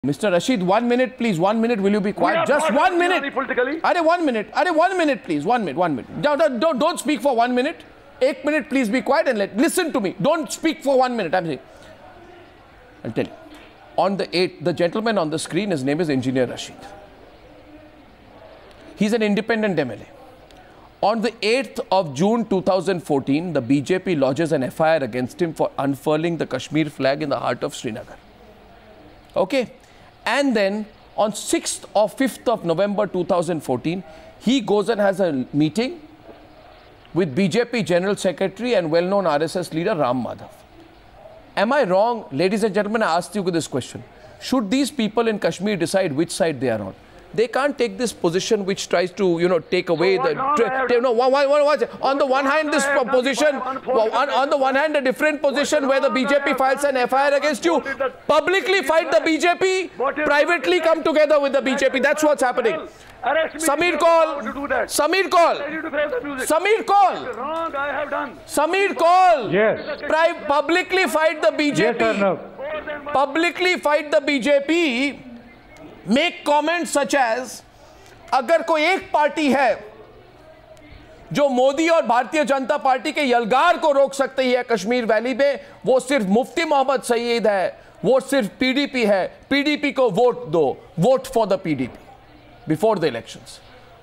Mr. Rashid, 1 minute, please. 1 minute. Will you be quiet? Just 1 minute. Are 1 minute. Are 1 minute, please. 1 minute. 1 minute. Don't speak for 1 minute. 1 minute, please be quiet and listen to me. Don't speak for 1 minute. I'm saying. I'll tell you. On the 8th, the gentleman on the screen, his name is Engineer Rashid. He's an independent MLA. On the 8th of June 2014, the BJP lodges an FIR against him for unfurling the Kashmir flag in the heart of Srinagar. Okay. And then on 6th or 5th of November 2014, he goes and has a meeting with BJP General Secretary and well-known RSS leader Ram Madhav. Am I wrong? Ladies and gentlemen, I asked you this question. Should these people in Kashmir decide which side they are on? They can't take this position which tries to, take away on the one hand, this position, on the one hand, a different position where the BJP files an FIR against you, publicly fight the BJP, privately come together with the BJP. That's what's happening. Sameer Kaul, Sameer Kaul, Sameer Kaul, wrong, I have done. Sameer Kaul, yes. Publicly fight the BJP, yes, Arnab. Publicly fight the BJP. Make comments such as, अगर कोई एक party है जो मोदी और Bharatiya Janata party के यलगार को रोक सकती है कश्मीर वैली में, वो सिर्फ मुफ्ती मोहम्मद सईद है, वो सिर्फ पीडीपी है, पीडीपी को वोट दो, vote for the PDP before the elections.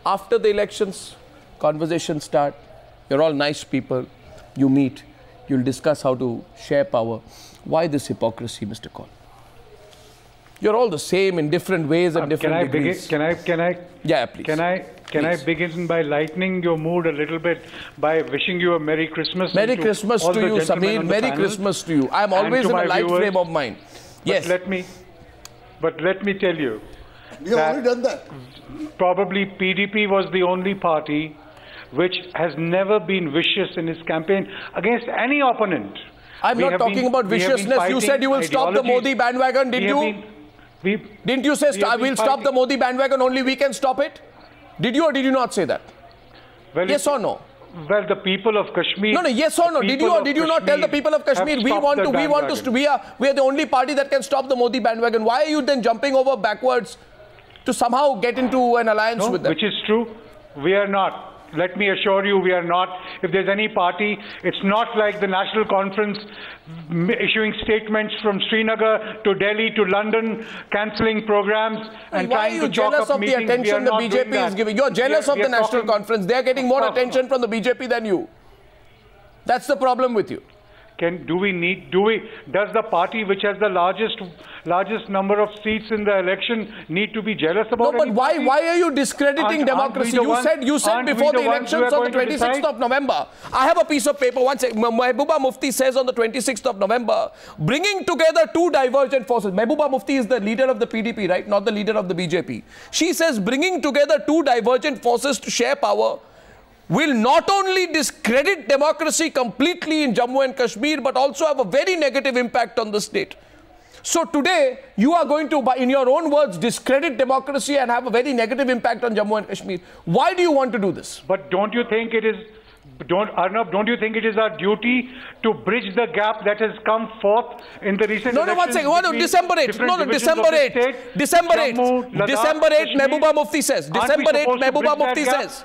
After the elections conversations start. You're all nice people, you meet, you'll discuss how to share power. Why this hypocrisy, Mr. Kaul? You're all the same in different ways and different degrees. Can I? Yeah, please. Can I begin by lightening your mood a little bit by wishing you a Merry Christmas? Merry Christmas to you, Sameer. Merry Christmas to you. I'm always in a light frame of mind. Yes. But let me tell you. We have already done that. Probably PDP was the only party which has never been vicious in its campaign against any opponent. I'm not talking about viciousness. You said you will stop the Modi bandwagon, did you? Didn't you say we'll stop the Modi bandwagon, only we can stop it? Did you or did you not say that? Well, yes or no? Well, the people of Kashmir... No, yes or no? Did you or did you not tell the people of Kashmir, we are the only party that can stop the Modi bandwagon? Why are you then jumping over backwards to somehow get into an alliance with them? Which is true. We are not. Let me assure you, we are not. If there's any party, it's not like the National Conference issuing statements from Srinagar to Delhi to London, cancelling programs and trying to chalk up meetings. Why are you jealous of the attention the BJP is giving? You're jealous of the National Conference. They're getting more attention from the BJP than you. That's the problem with you. Does the party which has the largest number of seats in the election need to be jealous about it? No, but why are you discrediting democracy? You said before the elections on the 26th of November. I have a piece of paper. One second. Mehbooba Mufti says on the 26th of November, bringing together two divergent forces. Mehbooba Mufti is the leader of the PDP, right? Not the leader of the BJP. She says bringing together two divergent forces to share power will not only discredit democracy completely in Jammu and Kashmir, but also have a very negative impact on the state. So today, you are going to, in your own words, discredit democracy and have a very negative impact on Jammu and Kashmir. Why do you want to do this? But don't you think it is, Arnab, don't you think it is our duty to bridge the gap that has come forth in the recent elections? No, one second. December 8th. No, December 8th. December 8th. December 8th, Mehbooba Mufti says. December 8th, Mehbooba Mufti says.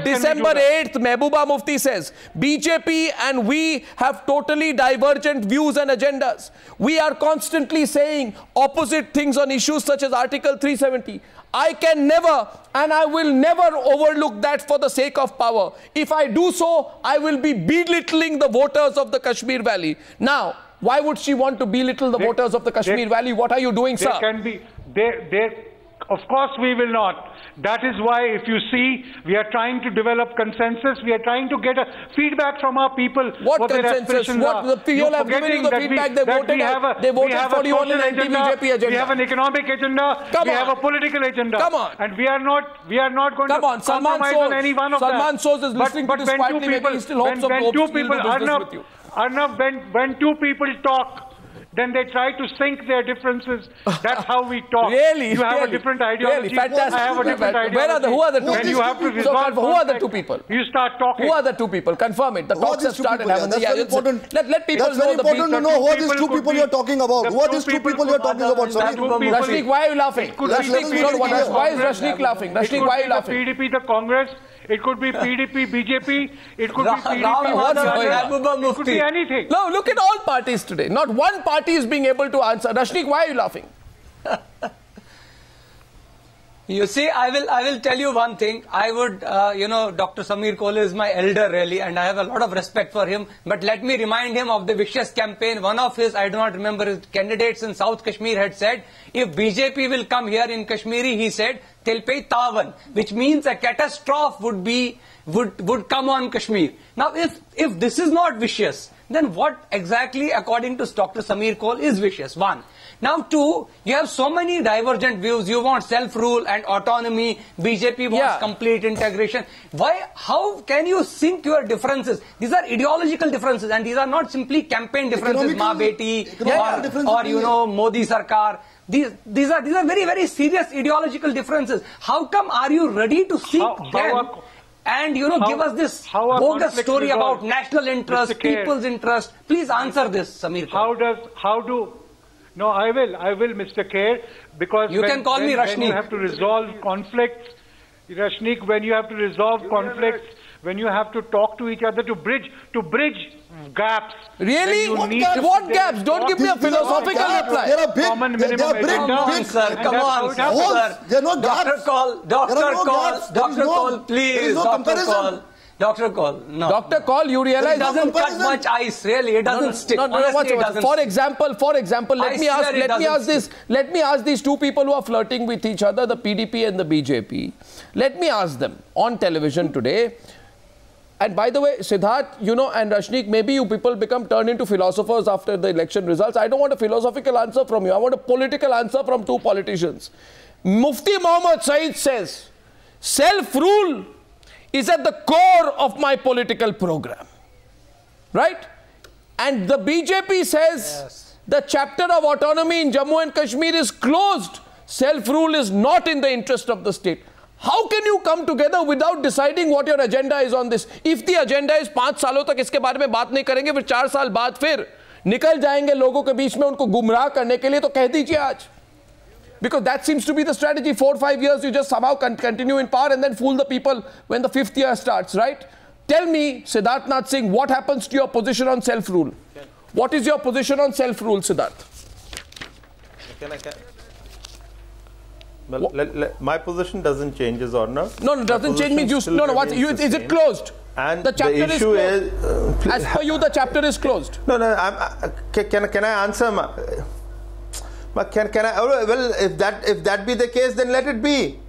December 8th, Mehbooba Mufti says, BJP and we have totally divergent views and agendas. We are constantly saying opposite things on issues such as Article 370. I can never and I will never overlook that for the sake of power. If I do so, I will be belittling the voters of the Kashmir Valley. Now, why would she want to belittle the voters of the Kashmir Valley? What are you doing, sir? Of course we will not. That is why, if you see, we are trying to develop consensus. We are trying to get a feedback from our people. What consensus? The people have given you the feedback. They voted for you on an anti-BJP agenda. We have an economic agenda. We have a political agenda. Come on. And we are not going to compromise on any one of them. Salman Soz is listening to this quietly. He still hopes of business with you. Arnab, when two people talk, then they try to sink their differences. That's how we talk. Really? You have a different ideology. Really? Fantastic. I have a different ideology. Who are the two When people? you have to resolve Who are the two people? You start talking. Who are the two people? Confirm it. The talks have started. That's very important. Let people That's very know important to know who are these two people you're talking about. The Who are these two people you're talking about, Sameer? Rashneek, why are you laughing? Why is Rashneek laughing? Rashneek, why are you laughing? PDP, the Congress. It could be PDP, BJP. It could be PDP. It could be anything. No, look at all parties today. Not one party is being able to answer. Rashneek, why are you laughing? You see, I will tell you one thing. I would, Dr. Sameer Kaul is my elder really, and I have a lot of respect for him. But let me remind him of the vicious campaign. One of his, I do not remember his candidates in South Kashmir had said, if BJP will come here in Kashmiri, he said, they'll pay Tawan, which means a catastrophe would come on Kashmir. Now, if this is not vicious, then what exactly, according to Dr. Sameer Kaul, is vicious? One. Now, two, you have so many divergent views. You want self-rule and autonomy. BJP wants complete integration. Why? How can you sync your differences? These are ideological differences, and these are not simply campaign differences. Ma beti, or Modi Sarkar. These are very, very serious ideological differences. How come are you ready to sync them? And give us this bogus story about national interest, people's interest. Please answer this, Sameer. No, I will, Mr. Kher, because you can call me Rashneek. When you have to resolve conflicts, Rashneek, when you have to resolve conflicts, when you have to talk to each other to bridge gaps. Really? What gaps? Don't give me a philosophical reply. There are big, common minimum Come on, sir. Come on, sir. There are no gaps. Dr. Kaul, please. Dr. Kaul, no. Dr. Kaul, you realize it doesn't cut much ice, really. It doesn't stick. For example, let me ask these two people who are flirting with each other, the PDP and the BJP. Let me ask them on television today. And by the way, Siddharth, and Rashneek, maybe you people turn into philosophers after the election results. I don't want a philosophical answer from you. I want a political answer from two politicians. Mufti Muhammad Saeed says, self-rule is at the core of my political program. Right? And the BJP says the chapter of autonomy in Jammu and Kashmir is closed. Self-rule is not in the interest of the state. How can you come together without deciding what your agenda is on this? If the agenda is 5 सालों तक इसके बारे में बात नहीं करेंगे, फिर 4 साल बाद फिर निकल जाएंगे लोगों के बीच में उनको गुमराह करने के लिए, तो कह दीजिए आज. Because that seems to be the strategy. 4 or 5 years, you just somehow continue in power and then fool the people when the 5th year starts, right? Tell me, Siddharth Nath Singh, what happens to your position on self-rule? What is your position on self-rule, Siddharth? Well, my position doesn't change, as Arnab. No, doesn't change means is it closed? And the chapter the issue is as per you, the chapter is closed. No, can I answer? Can I? Well, if that be the case, then let it be.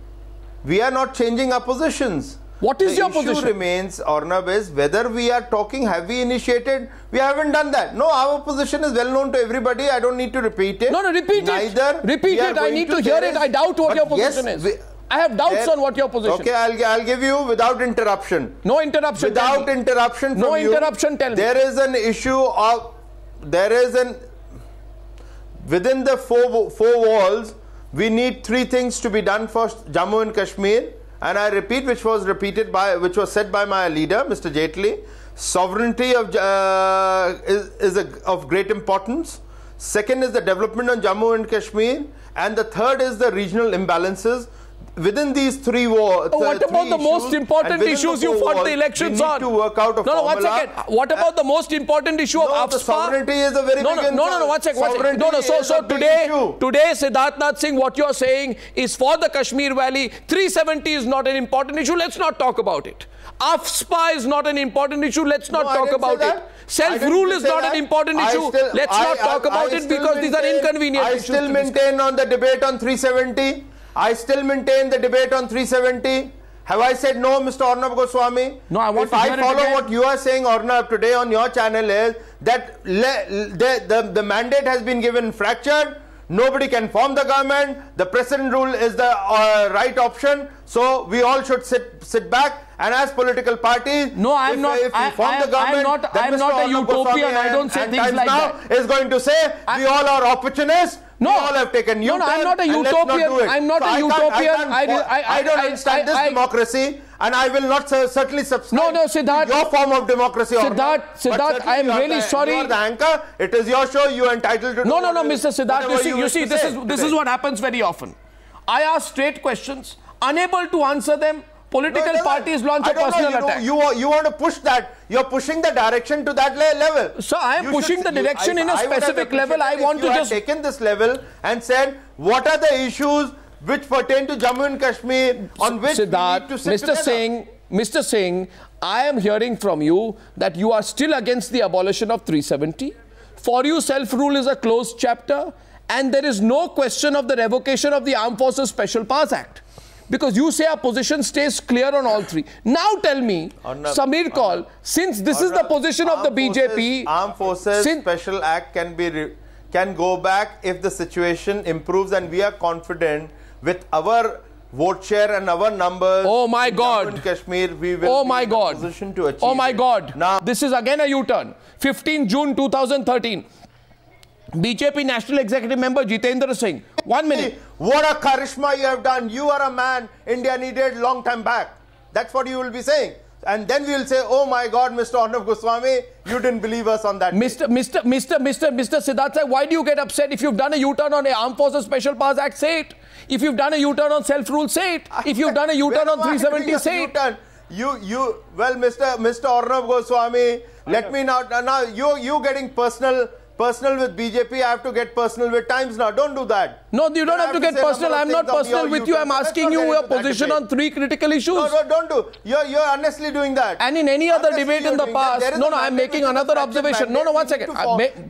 We are not changing our positions. What is your position? The issue remains, Arnab, is whether we are talking, have we initiated? We haven't done that. No, our position is well known to everybody. I don't need to repeat it. No, repeat it. Repeat it. I need to hear it. I doubt what your position is. I have doubts on what your position is. Okay, I'll give you without interruption. No interruption. Without interruption from you. No interruption, tell me. There is an issue of, within the four walls, we need 3 things to be done for Jammu and Kashmir. And I repeat, which was said by my leader, Mr. Jaitley. Sovereignty is of great importance. Second is the development on Jammu and Kashmir. And the third is the regional imbalances. Within these 3 wars, what about the most important issues you fought the elections on? We need to work out a formula. One second. What about the most important issue of AFSPA? The sovereignty is a very big one second. So today, Siddharth Nath Singh, what you are saying is for the Kashmir Valley, 370 is not an important issue. Let's not talk about it. AFSPA is not an important issue. Let's not talk about it. Self-rule is not an important issue. Let's not talk about it because these are inconvenient issues. I still maintain on the debate on 370. I still maintain the debate on 370. Have I said no, Mr. Arnab Goswami? No, I want to hear it again. If I follow what you are saying, Arnab, today on your channel is that the mandate has been given fractured. nobody can form the government, the president rule is the right option, so we all should sit back, and as political parties, no, I'm not. If we form the government, I'm not a utopian. I don't say things like that. Is going to say we all are opportunists. No, we all have taken U-turn. No, I'm not a utopian. I'm not a utopian. I don't understand this democracy, and I will not certainly subscribe Siddharth, to your form of democracy. Siddharth, I'm really sorry. You are the anchor. It is your show. You are entitled to. No, Mr. Siddharth. You see, this is what happens very often. I ask straight questions, unable to answer them. Political parties launch a personal attack. You want to push that. You're pushing the direction to that level. So I am pushing the direction in a specific level. I want to just taken this level and said, what are the issues which pertain to Jammu and Kashmir on which Siddharth, we need to sit together? Mr. Singh, I am hearing from you that you are still against the abolition of 370. For you, self-rule is a closed chapter, and there is no question of the revocation of the Armed Forces Special Powers Act. Because you say our position stays clear on all three. Now tell me, Sameer Kaul, since this is the position of the BJP... Armed Forces Special Act can go back if the situation improves, and we are confident with our vote share and our numbers. Oh my God. In Kashmir, we will be in a position to achieve Oh my God. Now, this is again a U-turn. 15 June 2013. BJP National Executive Member Jitendra Singh. 1 minute. What a charisma you have done. You are a man India needed long time back. That's what you will be saying. And then we will say, oh my God, Mr. Arnab Goswami, you didn't believe us on that. Mr. Siddharth, why do you get upset? If you've done a U-turn on the Armed Forces Special Powers Act, say it. If you've done a U-turn on self-rule, say it. If you've done a U-turn on 370, say it. Well, Mr. Arnab Goswami, let me now you getting personal with BJP, I have to get personal with Times now. Don't do that. No, you don't have to get personal. I'm not personal with you. I'm asking you your position on three critical issues. No, don't do. You're honestly doing that. And in any other debate in the past, I'm making another observation. No, 1 second.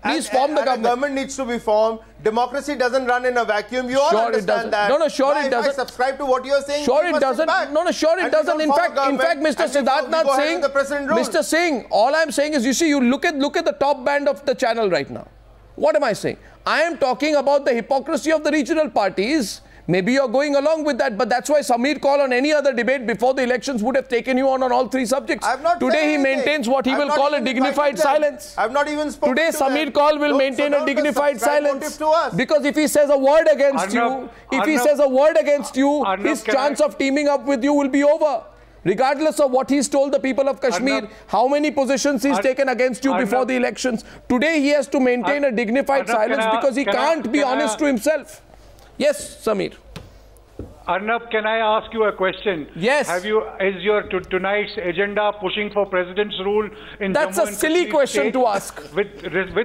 Please form the government. The government needs to be formed. Democracy doesn't run in a vacuum. You all understand that. No, sure it doesn't. If I subscribe to what you're saying, sure it doesn't. No, sure it doesn't. In fact, Mr. Siddharth Nath Singh, Mr. Singh, all I'm saying is, you see, you look at the top band of the channel right now. What am I saying? I am talking about the hypocrisy of the regional parties. Maybe you're going along with that, but that's why Sameer Kaul on any other debate before the elections would have taken you on all three subjects. Today he maintains what he will call a dignified silence. I've not even spoken Today Sameer Kaul will maintain a dignified silence. Because if he says a word against you, his chance of teaming up with you will be over. Regardless of what he's told the people of Kashmir, how many positions he's taken against you before the elections. Today he has to maintain a dignified silence because he can't be honest to himself. Yes, Sameer. Arnab, can I ask you a question? Yes. Is your tonight's agenda pushing for president's rule in That's Jammu a silly question to ask.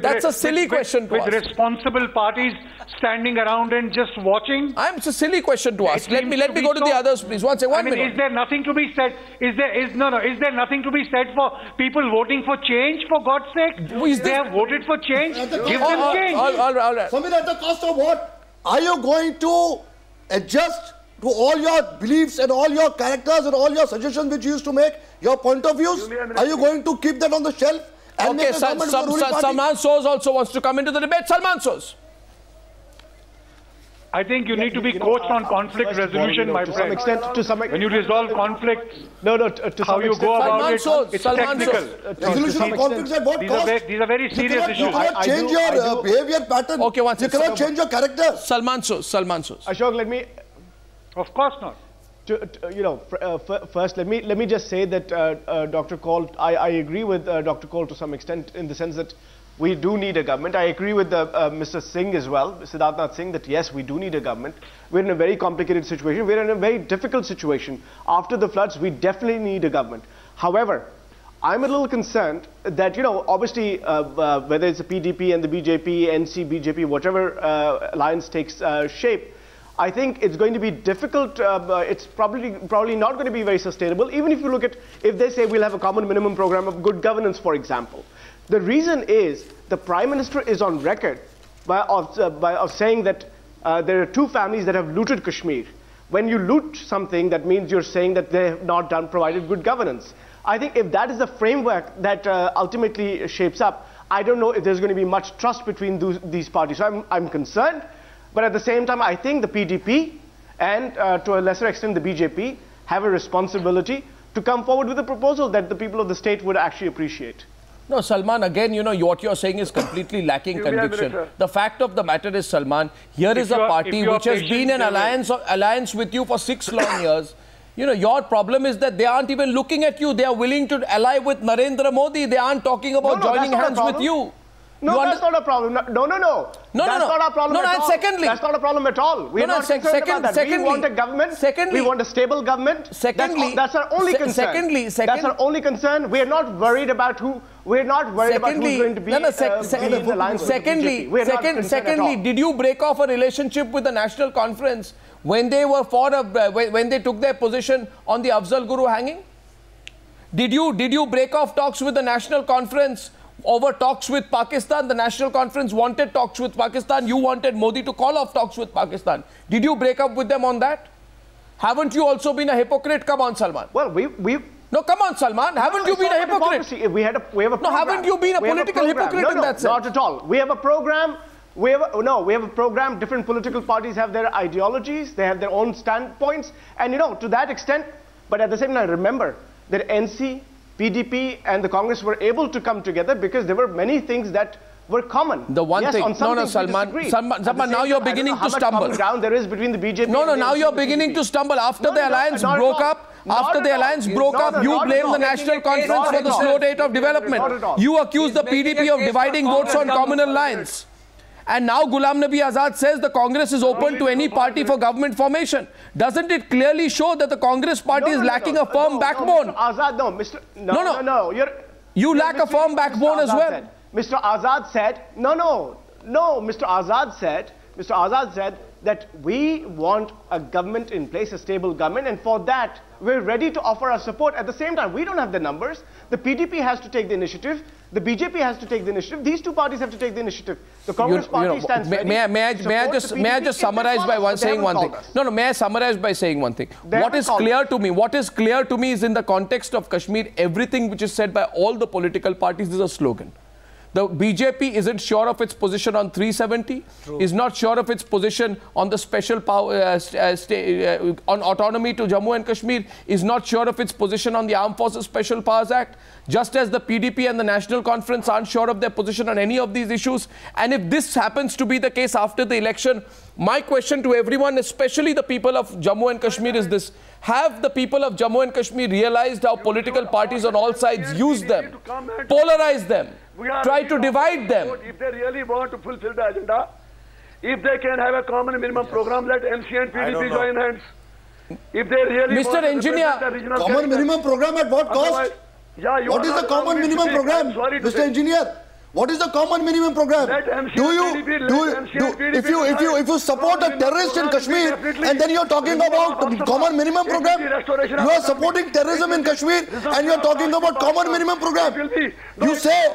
That's a silly question to ask. With responsible parties standing around and just watching? It's a silly question to ask. Let me go to the others, please. One minute. Is there nothing to be said? Is there nothing to be said for people voting for change, for God's sake? They have voted for change. Give them change. All right. Sameer, at the cost of what? Are you going to adjust to all your beliefs and all your characters and all your suggestions which you used to make, your point of views? Are you going to keep that on the shelf? And okay, Salman Soz also wants to come into the debate. Salman Soz. I think you need to be coached on conflict resolution, my friend. To some extent, when you resolve conflicts, to how you go about it, it's technical. Resolution of conflicts at what cost? These are very serious issues. You cannot change your behavior pattern. Okay, one second. You cannot change your character. Salman Soz. Ashok, let me... Of course not. First, let me just say that Dr. Kaul, I agree with Dr. Kaul to some extent in the sense that we do need a government. I agree with Mr. Singh as well, Siddharth Nath Singh, that yes, we do need a government. We're in a very complicated situation. We're in a very difficult situation. After the floods, we definitely need a government. However, I'm a little concerned that, obviously, whether it's the PDP and the BJP, NC, BJP, whatever alliance takes shape, I think it's going to be difficult. It's probably not going to be very sustainable. Even if you look at, if they say we'll have a common minimum program of good governance, for example. The reason is the Prime Minister is on record of saying that there are two families that have looted Kashmir. When you loot something, that means you're saying that they have not provided good governance. I think if that is the framework that ultimately shapes up, I don't know if there's going to be much trust between these parties. So I'm concerned. But at the same time, I think the PDP and to a lesser extent the BJP have a responsibility to come forward with a proposal that the people of the state would actually appreciate. No, Salman, again, you know, what you're saying is completely lacking conviction. The fact of the matter is, Salman, here is a party which has been in alliance with you for 6 long years. You know, your problem is that they aren't even looking at you. They are willing to ally with Narendra Modi. They aren't talking about joining hands with you. No, that's not a problem. No. That's not our problem at all. Secondly, that's not a problem at all. We are not concerned about that. We want a government. We want a stable government. That's our only concern. That's our only concern. We are not worried about who. We're not worried about who's going to be in the alliance with the BJP. Secondly, did you break off a relationship with the National Conference when they were when they took their position on the Afzal Guru hanging? Did you break off talks with the National Conference over talks with Pakistan? The National Conference wanted talks with Pakistan. You wanted Modi to call off talks with Pakistan. Did you break up with them on that? Haven't you also been a hypocrite? Come on, Salman. Well, No, come on, Salman. Haven't you been a hypocrite? We have a program. No, haven't you been a political hypocrite in that sense? Not at all. We have a program. We have a program. Different political parties have their ideologies. They have their own standpoints. And, you know, to that extent, but at the same time, remember that NC, PDP and the Congress were able to come together because there were many things that were common. The one thing, Salman, now you're beginning to stumble. Common ground there is between the BJP. Now you're beginning to stumble. After the alliance broke up, you blame the National Conference for the slow rate of development. You accuse the PDP of dividing votes on communal lines. And now Ghulam Nabi Azad says the Congress is open to any party for government formation. Doesn't it clearly show that the Congress party is lacking a firm backbone? You lack a firm backbone as well. Mr. Azad said, Mr. Azad said that we want a government in place, a stable government, and for that, we're ready to offer our support. At the same time, we don't have the numbers. The PDP has to take the initiative. The BJP has to take the initiative. These two parties have to take the initiative. The Congress party stands ready. May I just summarize by saying one thing? May I summarize by saying one thing? What is clear to me is in the context of Kashmir, everything which is said by all the political parties is a slogan. The BJP isn't sure of its position on 370, is not sure of its position on the special power, on autonomy to Jammu and Kashmir, is not sure of its position on the Armed Forces Special Powers Act, just as the PDP and the National Conference aren't sure of their position on any of these issues. And if this happens to be the case after the election, my question to everyone, especially the people of Jammu and Kashmir, is this: have the people of Jammu and Kashmir realized how political parties on all sides use them, polarize them, try to divide them? If they really want to fulfill the agenda, if they can have a common minimum program, let MC and PDP join hands. If they really Mr. Engineer, common minimum program at what cost? What is the common minimum program, Mr. Engineer? What is the common minimum program? If you support a terrorist in Kashmir and then you're talking about common minimum program, you are supporting terrorism in Kashmir and you're talking about common minimum program. You say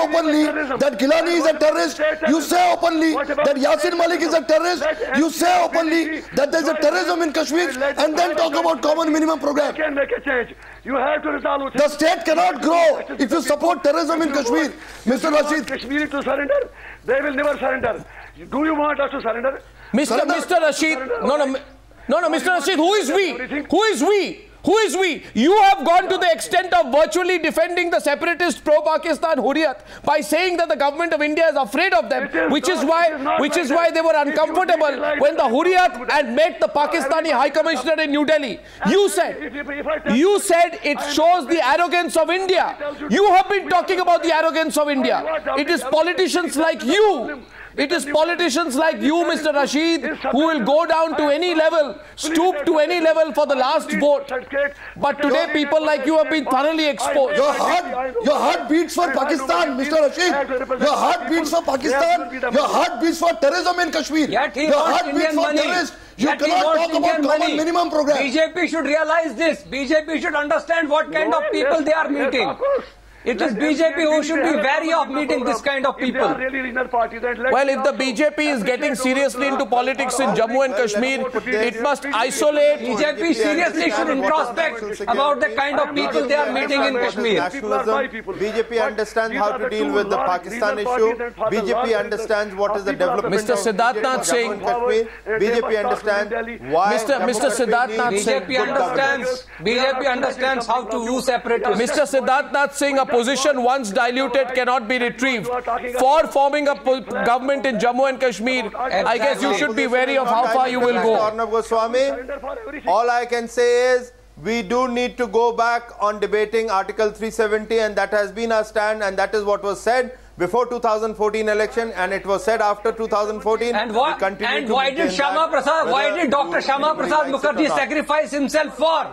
openly that Gilani is a terrorist. You say openly that Yasin Malik is a terrorist. You say openly that there's a terrorism in Kashmir and then talk about common minimum program. Can make a change. You have to resolve. The state cannot grow if you support terrorism in Kashmir. Mr. Rashid. Kashmir to surrender, they will never surrender. Do you want us to surrender? Mr. Rashid, Mr. Rashid, who is we? Who is we? Who is we? You have gone to the extent of virtually defending the separatist pro-Pakistan Hurriyat by saying that the government of India is afraid of them, which is why they were uncomfortable when the Hurriyat had met the Pakistani High Commissioner in New Delhi. You said it shows the arrogance of India. You have been talking about the arrogance of India. It is politicians like you. It is politicians like you, Mr. Rashid, who will go down to any level, stoop to any level for the last vote. But today, people like you have been thoroughly exposed. Your heart beats for Pakistan, Mr. Rashid. Your heart beats for Pakistan. Your heart beats for terrorism in Kashmir. Your heart beats for terrorists. You cannot talk about common minimum program. BJP should realize this. BJP should understand what kind of people they are meeting. It is BJP who should be wary of meeting this kind of people. Well, if the BJP is getting seriously into politics in Jammu and Kashmir, it must isolate. BJP seriously should introspect about the kind of people they are meeting in Kashmir. BJP understands how to deal with the Pakistan issue. BJP understands what is the development. Mr. Siddharth Nath Singh. BJP understands why. Mr. Siddharth Nath Singh. BJP understands how to use separatists. Mr. Siddharth Nath Singh, a position once diluted cannot be retrieved. For forming a government in Jammu and Kashmir, I guess you should be wary of how far you will go. Arnab Goswami, all I can say is we do need to go back on debating Article 370, and that has been our stand, and that is what was said before 2014 election, and it was said after 2014. And why did Shama Prasad, why did Dr. Shama Prasad Mukherjee sacrifice himself for?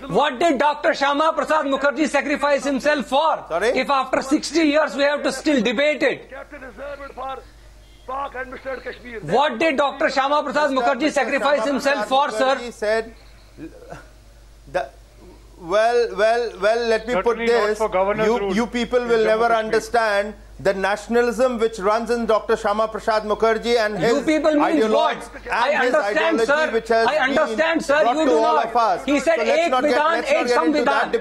What did Dr. Shama Prasad Mukherjee sacrifice himself for? Sorry? If after 60 years we have to still debate it. What did Dr. Shama Prasad Mukherjee sacrifice himself for, sir? He said, well, let me put this. You people will never understand the nationalism which runs in Dr. Shama Prasad Mukherjee and his ideology. I understand, sir. Which has I understand, sir. You do not. He said, "Ek Vidhan, ek Samvidhan."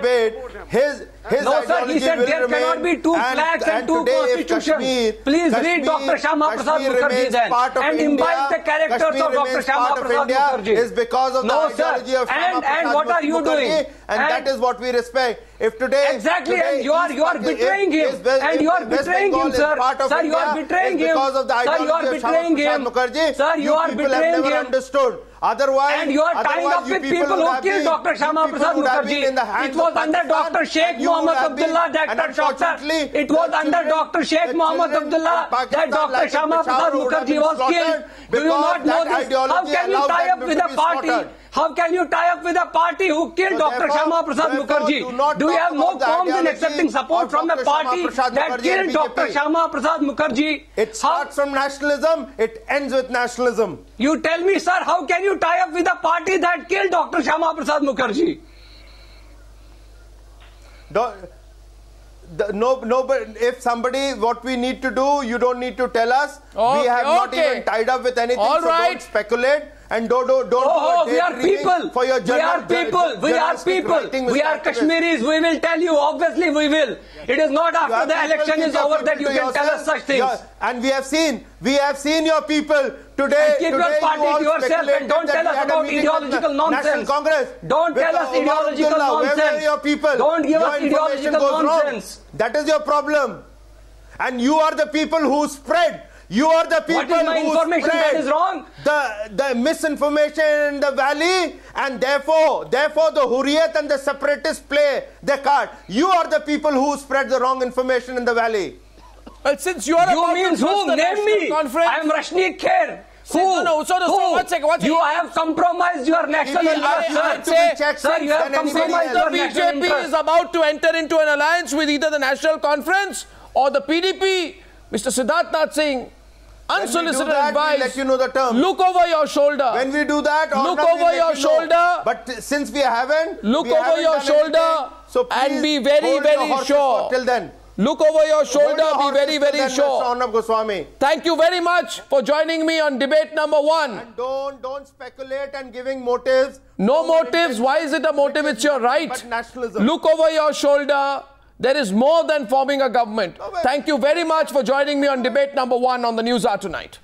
No, sir. He said there cannot be two flags and two constitutions. Please read Dr. Shama Prasad Mukherjee then and imbibe the characters of Dr. Shama Prasad Mukherjee. Is because of the ideology of Shama Prasad and what are you doing? And that is what we respect. If today and you are betraying him, and you are betraying him, sir. Sir, you are betraying him. Sir, you are betraying him. Sir, you are betraying him. Understood. Otherwise, and you are tying up with people who killed Dr. Shama Prasad Mukherjee. It was under Dr. Sheikh Mohammed Abdullah that it was under Dr. Sheikh Mohammed Abdullah that Dr. Shama Prasad Mukherjee was killed. Do you not know this? How can you tie up with a party? How can you tie up with a party who killed Dr. Shama Prasad Mukherjee? Do you have no qualms in accepting support from a party that killed Dr. Shama Prasad Mukherjee? It starts from nationalism, it ends with nationalism. You tell me, sir, how can you tie up with a party that killed Dr. Shama Prasad Mukherjee? No, but if somebody, what we need to do, you don't need to tell us. We have not even tied up with anything, so don't speculate. And don't we are people. For your we are people. We are people. We are Kashmiris. We will tell you. Obviously, we will. It is not after the election is over that you can tell us such things. And we have seen your people today. And keep your party to yourself and don't tell us about ideological nonsense. Don't tell us ideological nonsense. Where were your people? Don't give us ideological nonsense. That is your problem. And you are the people who spread. You are the people who information spread that is wrong? The misinformation in the valley, and therefore the Hurriyat and the separatists play their card. You are the people who spread the wrong information in the valley. Well, since you are about means to who? Name me. Conference, I am Rashneek Kher. Who? One second. You have compromised your national interest. Sir, you have compromised your national interest. The BJP is about to enter into an alliance with either the National Conference or the PDP. Mr. Siddharth Nath Singh, unsolicited advice. Let you know the term. Look over your shoulder. When we do that, look over your shoulder. But since we haven't, look over your shoulder and be very, very sure. Till then. Look over your shoulder, be very, very sure. Arnab Goswami. Thank you very much for joining me on debate number 1. And don't speculate and giving motives. No motives. Why is it a motive? It's your right. But nationalism. Look over your shoulder. There is more than forming a government. Thank you very much for joining me on debate number 1 on the Newshour tonight.